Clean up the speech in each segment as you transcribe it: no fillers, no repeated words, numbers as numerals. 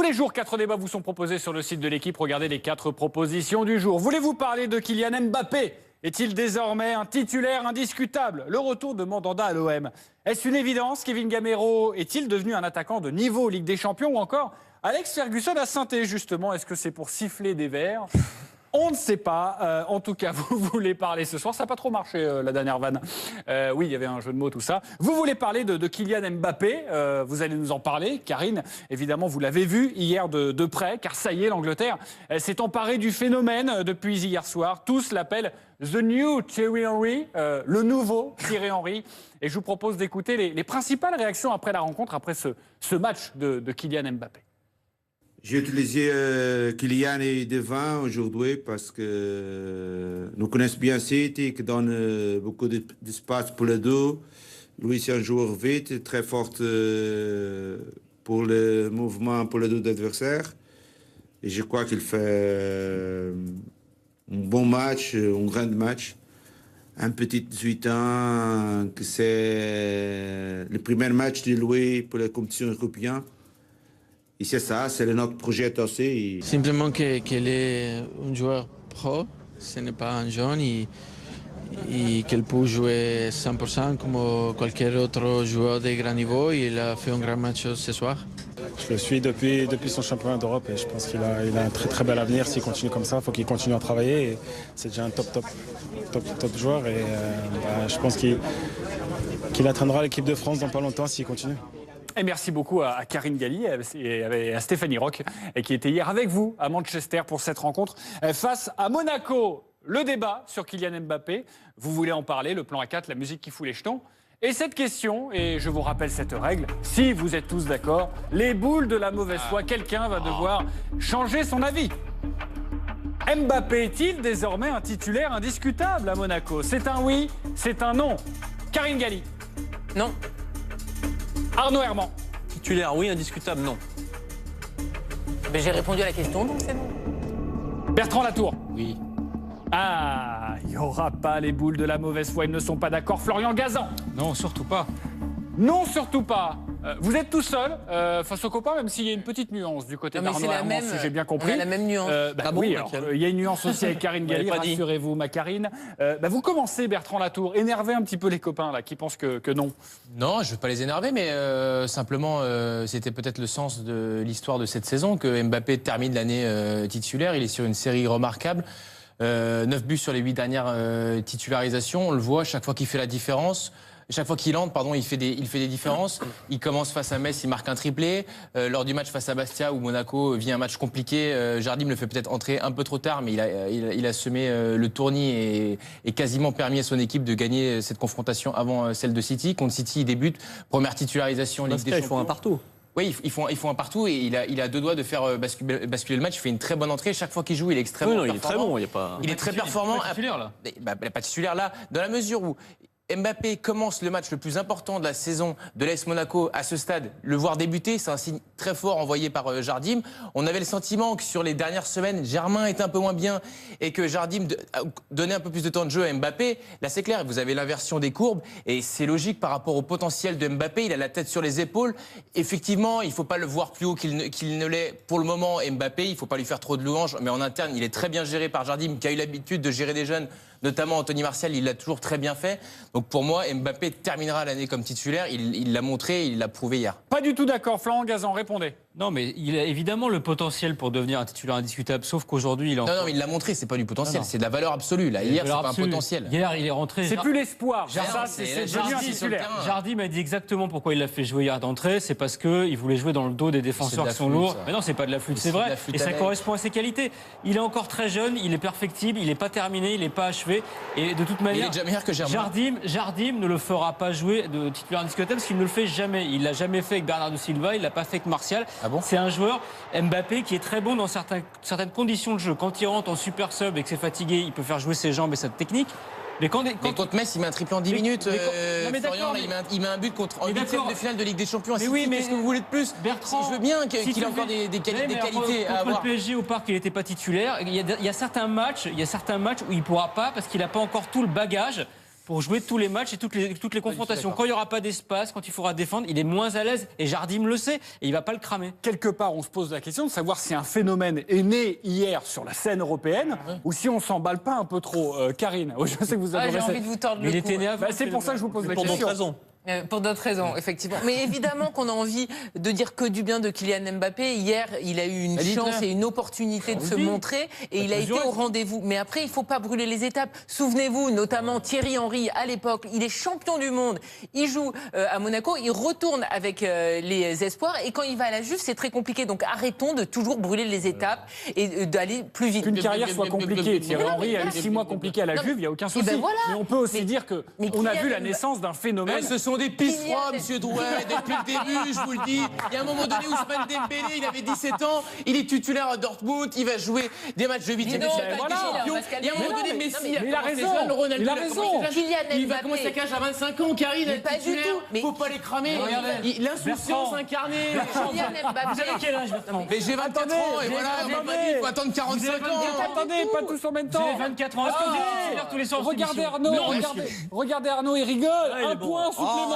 les jours, 4 débats vous sont proposés sur le site de l'équipe. Regardez les 4 propositions du jour. Voulez-vous parler de Kylian Mbappé? Est-il désormais un titulaire indiscutable? Le retour de Mandanda à l'OM. Est-ce une évidence? Kevin Gamero est-il devenu un attaquant de niveau Ligue des Champions? Ou encore Alex Ferguson à Saint-Étienne, justement? Est-ce que c'est pour siffler des verres? On ne sait pas. En tout cas, vous voulez parler ce soir. Ça n'a pas trop marché, la dernière vanne. Oui, il y avait un jeu de mots, tout ça. Vous voulez parler de Kylian Mbappé. Vous allez nous en parler. Karine, évidemment, vous l'avez vu hier de près, car ça y est, l'Angleterre s'est emparée du phénomène depuis hier soir. Tous l'appellent The New Thierry Henry, le nouveau Thierry Henry. Et je vous propose d'écouter les principales réactions après la rencontre, après ce match de Kylian Mbappé. J'ai utilisé Kylian devant aujourd'hui parce que nous connaissons bien City qui donne beaucoup d'espace pour les deux. Lui, c'est un joueur vite, très fort pour le mouvement pour les deux adversaires. Et je crois qu'il fait un bon match, un grand match. Un petit 18 ans, que c'est le premier match de lui pour la compétition européenne. Et c'est ça, c'est notre projet aussi. Simplement qu'elle est un joueur pro, ce n'est pas un jeune, et qu'elle peut jouer 100% comme qualquer autre joueur de grand niveau. Il a fait un grand match ce soir. Je le suis depuis son championnat d'Europe et je pense qu'il a un très très bel avenir s'il continue comme ça. Il faut qu'il continue à travailler. Et c'est déjà un top joueur et je pense qu'il atteindra l'équipe de France dans pas longtemps s'il continue. Et merci beaucoup à Karine Galli et à Stéphanie Roch qui était hier avec vous à Manchester pour cette rencontre face à Monaco. Le débat sur Kylian Mbappé, vous voulez en parler, le plan A4, la musique qui fout les jetons. Et cette question, et je vous rappelle cette règle, si vous êtes tous d'accord, les boules de la mauvaise foi, quelqu'un va devoir changer son avis. Mbappé est-il désormais un titulaire indiscutable à Monaco? C'est un oui, c'est un non. Karine Galli. Non. Arnaud Herman. Titulaire, oui. Indiscutable, non. Mais j'ai répondu à la question, donc c'est non. Bertrand Latour. Oui. Ah, il n'y aura pas les boules de la mauvaise foi, ils ne sont pas d'accord. Florian Gazan. Non, surtout pas. Non, surtout pas. Vous êtes tout seul face aux copains, même s'il y a une petite nuance du côté d'Arnaud Herman, si j'ai bien compris. On a la même nuance. Oui, il y a une nuance aussi avec Karine Galli, rassurez-vous, ma Karine. Vous commencez, Bertrand Latour, énervez un petit peu les copains là, qui pensent que non. Non, je ne veux pas les énerver, mais simplement, c'était peut-être le sens de l'histoire de cette saison, que Mbappé termine l'année titulaire. Il est sur une série remarquable. 9 buts sur les 8 dernières titularisations. On le voit, chaque fois qu'il fait la différence. Chaque fois qu'il entre, il fait des différences. Il commence face à Metz, il marque un triplé. Lors du match face à Bastia, où Monaco vit un match compliqué, Jardim le fait peut-être entrer un peu trop tard, mais il a semé le tournis et quasiment permis à son équipe de gagner cette confrontation avant celle de City. Contre City, il débute. Première titularisation, Ligue des Champions. Ils font un partout. Oui, ils font un partout et il a 2 doigts de faire basculer le match. Il fait une très bonne entrée. Chaque fois qu'il joue, il est extrêmement performant. Il est très bon. Il est très performant. Pas titulaire, là. Pas titulaire là, dans la mesure où Mbappé commence le match le plus important de la saison de l'AS Monaco à ce stade. Le voir débuter, c'est un signe très fort envoyé par Jardim. On avait le sentiment que sur les dernières semaines, Germain était un peu moins bien et que Jardim donnait un peu plus de temps de jeu à Mbappé. Là, c'est clair, vous avez l'inversion des courbes et c'est logique par rapport au potentiel de Mbappé. Il a la tête sur les épaules. Effectivement, il ne faut pas le voir plus haut qu'il ne l'est pour le moment. Mbappé, il ne faut pas lui faire trop de louanges, mais en interne, il est très bien géré par Jardim, qui a eu l'habitude de gérer des jeunes, notamment Anthony Martial. Il l'a toujours très bien fait. Donc pour moi, Mbappé terminera l'année comme titulaire. Il l'a montré, il l'a prouvé hier. Pas du tout d'accord. Florent Gazan, répondez. Non, mais il a évidemment le potentiel pour devenir un titulaire indiscutable, sauf qu'aujourd'hui, il en... Non, mais il l'a montré, c'est pas du potentiel, c'est de la valeur absolue. Là. Hier, c'est pas un potentiel. Hier, il est rentré... C'est plus l'espoir. C'est devenu un titulaire. Jardim a dit exactement pourquoi il l'a fait jouer hier d'entrée. C'est parce qu'il voulait jouer dans le dos des défenseurs qui sont lourds. Mais non, c'est pas de la flûte, c'est vrai. Et ça correspond à ses qualités. Il est encore très jeune, il est perfectible, il n'est pas terminé, il n'est pas achevé. Et de toute manière, il est déjà meilleur que Germain. Jardim ne le fera pas jouer de titulaire indiscutable parce qu'il ne le fait jamais. Il l'a jamais fait avec Bernardo Silva, il l'a pas fait avec Martial. Ah bon? C'est un joueur, Mbappé, qui est très bon dans certaines conditions de jeu. Quand il rentre en super sub et que c'est fatigué, il peut faire jouer ses jambes et sa technique. Mais contre Metz, il met un triplé en 10 minutes. Florian, il met un but en 8e de finale de Ligue des Champions. Mais oui, mais qu'est-ce que vous voulez de plus? Bertrand, je veux bien qu'il ait encore des qualités à avoir. Contre le PSG au Parc, il n'était pas titulaire. Il y a certains matchs où il ne pourra pas parce qu'il n'a pas encore tout le bagage pour jouer tous les matchs et toutes les confrontations. Quand il n'y aura pas d'espace, quand il faudra défendre, il est moins à l'aise. Et Jardim le sait, et il ne va pas le cramer. Quelque part, on se pose la question de savoir si un phénomène est né hier sur la scène européenne ou si on s'emballe pas un peu trop. Karine, je sais que vous adorez J'ai envie de vous tordre le cou. C'est pour ça que je vous pose la question. Pour d'autres raisons. Pour d'autres raisons, effectivement. Mais évidemment qu'on a envie de dire que du bien de Kylian Mbappé. Hier, il a eu une chance et une opportunité de se montrer et il a été au rendez-vous. Mais après, il ne faut pas brûler les étapes. Souvenez-vous, notamment Thierry Henry, à l'époque, il est champion du monde. Il joue à Monaco, il retourne avec les espoirs et quand il va à la Juve, c'est très compliqué. Donc arrêtons de toujours brûler les étapes et d'aller plus vite. Qu'une carrière soit compliquée. Thierry Henry a eu 6 mois compliqués à la Juve, il n'y a aucun souci. Mais on peut aussi dire qu'on a vu la naissance d'un phénomène. Des pisse froids, monsieur Drouet, depuis le début, je vous le dis. Il y a un moment donné, Ousmane Dembélé, il avait 17 ans, il est titulaire à Dortmund, il va jouer des matchs de 8e de champion. Il y a un moment donné, Messi, il a raison. Il a raison. Il va commencer à cage à 25 ans, Karine, elle est titulaire. Il ne faut pas les cramer. L'insouciance incarnée. Vous avez quel âge maintenant? Mais j'ai 24 ans et voilà, on m'a pas dit, il faut attendre 45 ans. Attendez, pas tous en même temps. J'ai 24 ans. Est-ce que vous êtes titulaire tous les soirs? Regardez Arnaud, regardez Arnaud, il rigole. Un point supplémentaire.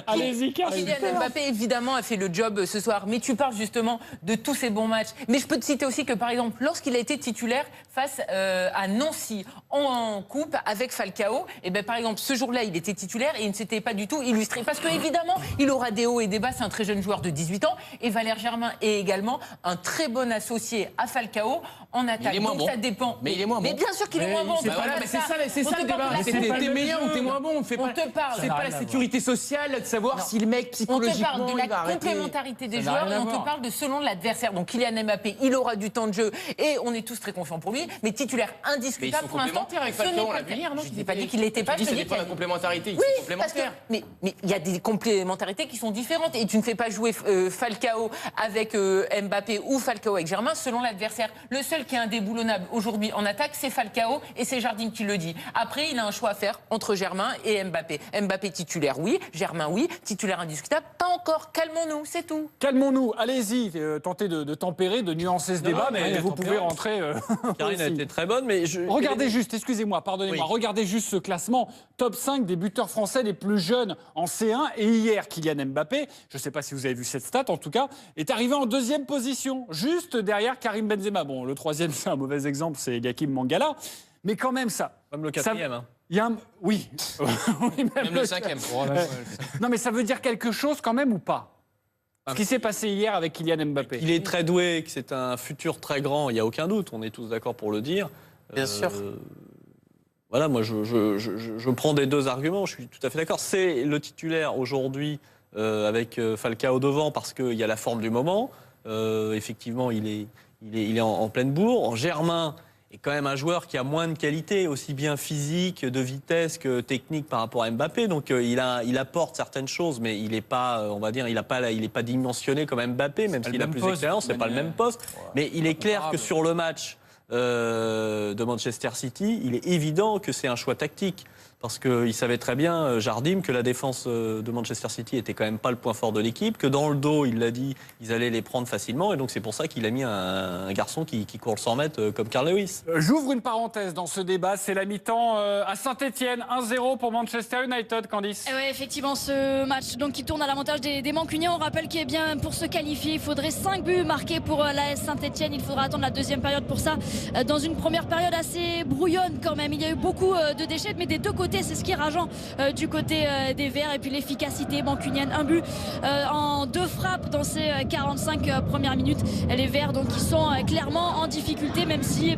Allez-y, Karine. Kylian Mbappé, évidemment, a fait le job ce soir. Mais tu parles justement de tous ces bons matchs. Mais je peux te citer aussi que, par exemple, lorsqu'il a été titulaire face à Nancy en coupe avec Falcao, et ben, par exemple, ce jour-là, il était titulaire et il ne s'était pas du tout illustré. Parce qu'évidemment, il aura des hauts et des bas. C'est un très jeune joueur de 18 ans. Et Valère Germain est également un très bon associé à Falcao en attaque. Donc ça dépend. Mais il est moins bon. Mais bien sûr qu'il est moins bon. C'est ça le débat. T'es meilleur ou t'es moins bon. C'est pas la sécurité sociale de savoir si le mec psychologiquement on te parle de la complémentarité des joueurs et on te parle de selon l'adversaire. Donc Kylian Mbappé, il aura du temps de jeu et on est tous très confiants pour lui, mais titulaire indiscutable pour l'instant. Avec Falcao, on l'a vu hier, non? Je n'ai pas dit qu'il l'était pas. Je dis pas la complémentarité, ils sont complémentaires. Mais il y a des complémentarités qui sont différentes et tu ne fais pas jouer Falcao avec Mbappé ou Falcao avec Germain selon l'adversaire. Le seul qui est indéboulonnable aujourd'hui en attaque, c'est Falcao et c'est Jardim qui le dit. Après, il a un choix à faire entre Germain et Mbappé. Mbappé titulaire, oui. Germain, oui. Titulaire indiscutable, pas encore. Calmons-nous, c'est tout. Calmons-nous. Allez-y, tentez de tempérer, de nuancer ce débat, mais vous pouvez rentrer. Karine a été très bonne, mais regardez juste, excusez-moi, pardonnez-moi, regardez juste ce classement. Top 5 des buteurs français les plus jeunes en C1. Et hier, Kylian Mbappé, je ne sais pas si vous avez vu cette stat, en tout cas, est arrivé en 2e position, juste derrière Karim Benzema. Bon, le 3e, c'est un mauvais exemple, c'est Hakim Mangala. Mais quand même, ça. Même le 4e. Il y a oui, même le 5e. Non, mais ça veut dire quelque chose quand même ou pas? Ce qui s'est passé hier avec Kylian Mbappé. Il est très doué, que c'est un futur très grand, il n'y a aucun doute, on est tous d'accord pour le dire. Bien sûr. Voilà, moi je prends des deux arguments, je suis tout à fait d'accord. C'est le titulaire aujourd'hui avec Falcao devant parce qu'il y a la forme du moment. Effectivement, il est en pleine bourre. En Germain est quand même un joueur qui a moins de qualité, aussi bien physique, de vitesse que technique par rapport à Mbappé. Donc il apporte certaines choses, mais il n'est pas, on va dire, il est pas dimensionné comme Mbappé, même s'il a plus d'expérience, c'est pas le même poste. Mais il est clair que sur le match de Manchester City, il est évident que c'est un choix tactique. Parce qu'il savait très bien, Jardim, que la défense de Manchester City était quand même pas le point fort de l'équipe, que dans le dos, il l'a dit, ils allaient les prendre facilement. Et donc c'est pour ça qu'il a mis un garçon qui court le 100 mètres comme Carl Lewis. J'ouvre une parenthèse dans ce débat. C'est la mi-temps à Saint-Etienne. 1-0 pour Manchester United, Candice. Oui, effectivement, ce match donc, qui tourne à l'avantage des Mancuniens. On rappelle qu'il est bien pour se qualifier. Il faudrait 5 buts marqués pour l'AS Saint-Etienne. Il faudra attendre la deuxième période pour ça. Dans une première période assez brouillonne quand même. Il y a eu beaucoup de déchets, mais des deux côtés, c'est ce qui est rageant du côté des Verts. Et puis l'efficacité mancunienne, un but en 2 frappes dans ces 45 premières minutes. Les Verts donc qui sont clairement en difficulté, même si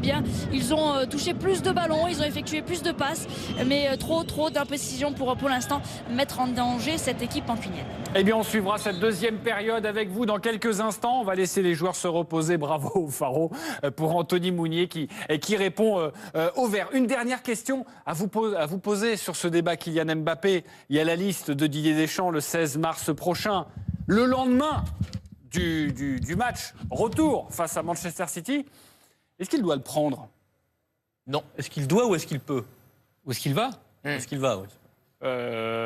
ils ont touché plus de ballons, ils ont effectué plus de passes, mais trop d'imprécision pour l'instant mettre en danger cette équipe mancunienne. Eh bien, on suivra cette deuxième période avec vous dans quelques instants. On va laisser les joueurs se reposer. Bravo au Faro pour Anthony Mounier qui répond aux Verts. Une dernière question à vous poser sur ce débat Kylian Mbappé. Il y a la liste de Didier Deschamps le 16 mars prochain. Le lendemain du match retour face à Manchester City, est-ce qu'il doit le prendre? Non. Est-ce qu'il doit ou est-ce qu'il peut? Où est-ce qu'il va? Est-ce qu'il va, oui.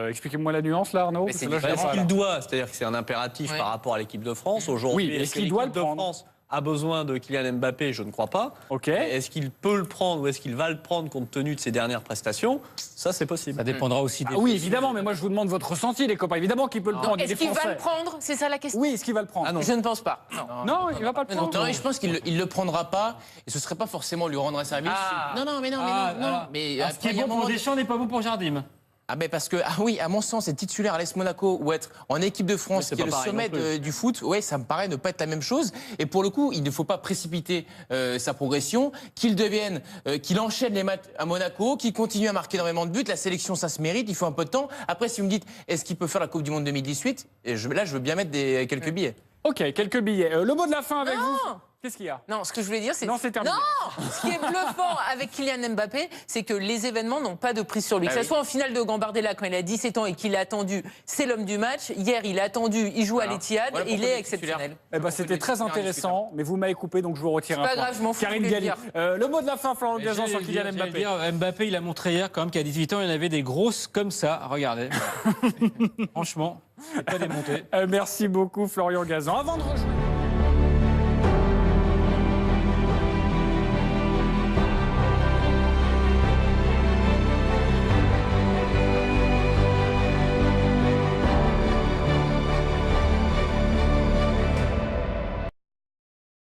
Expliquez-moi la nuance là, Arnaud. Est-ce qu'il doit? C'est-à-dire que c'est un impératif par rapport à l'équipe de France aujourd'hui. Oui, est-ce qu'il doit le prendre? a besoin de Kylian Mbappé, je ne crois pas. Ok. Est-ce qu'il peut le prendre ou est-ce qu'il va le prendre compte tenu de ses dernières prestations? Ça, c'est possible. Ça dépendra aussi des... oui, évidemment, mais moi je vous demande votre ressenti, les copains. Évidemment qu'il peut le prendre. Est-ce qu'il va le prendre? C'est ça la question? Oui, est-ce qu'il va le prendre? Je ne pense pas. Non, il ne va pas le prendre. Non, je pense qu'il ne le prendra pas et ce ne serait pas forcément lui rendre un service. Non. Mais ce qui est bon pour Deschamps n'est pas bon pour Jardim. Parce que, oui, à mon sens, être titulaire à l'AS Monaco ou être en équipe de France, qui est le sommet du foot, ça me paraît ne pas être la même chose. Et pour le coup, il ne faut pas précipiter sa progression, qu'il enchaîne les matchs à Monaco, qu'il continue à marquer énormément de buts. La sélection, ça se mérite, il faut un peu de temps. Après, si vous me dites, est-ce qu'il peut faire la Coupe du Monde 2018 ? Là, je veux bien mettre quelques billets. Ok, quelques billets. Le mot de la fin avec vous. Qu'est-ce qu'il y a? Non, ce que je voulais dire, c'est... Non, c'est terminé. Non. Ce qui est bluffant avec Kylian Mbappé, c'est que les événements n'ont pas de prise sur lui. Que ce soit en finale de Gambardella, quand il a 17 ans et qu'il a attendu, c'est l'homme du match. Hier, il a attendu, il joue à l'Etihad, il est exceptionnel. C'était très intéressant, mais vous m'avez coupé, donc je vous retire un point. C'est pas grave, je m'en fous. Karine Galli. Le mot de la fin, Florent Gazan, sur Kylian Mbappé. Mbappé, il a montré hier quand même qu'à 18 ans, il avait des grosses comme ça. Regardez. Franchement, c'est pas démonté. Merci beaucoup, Florian Gazan. Avant de rejoindre...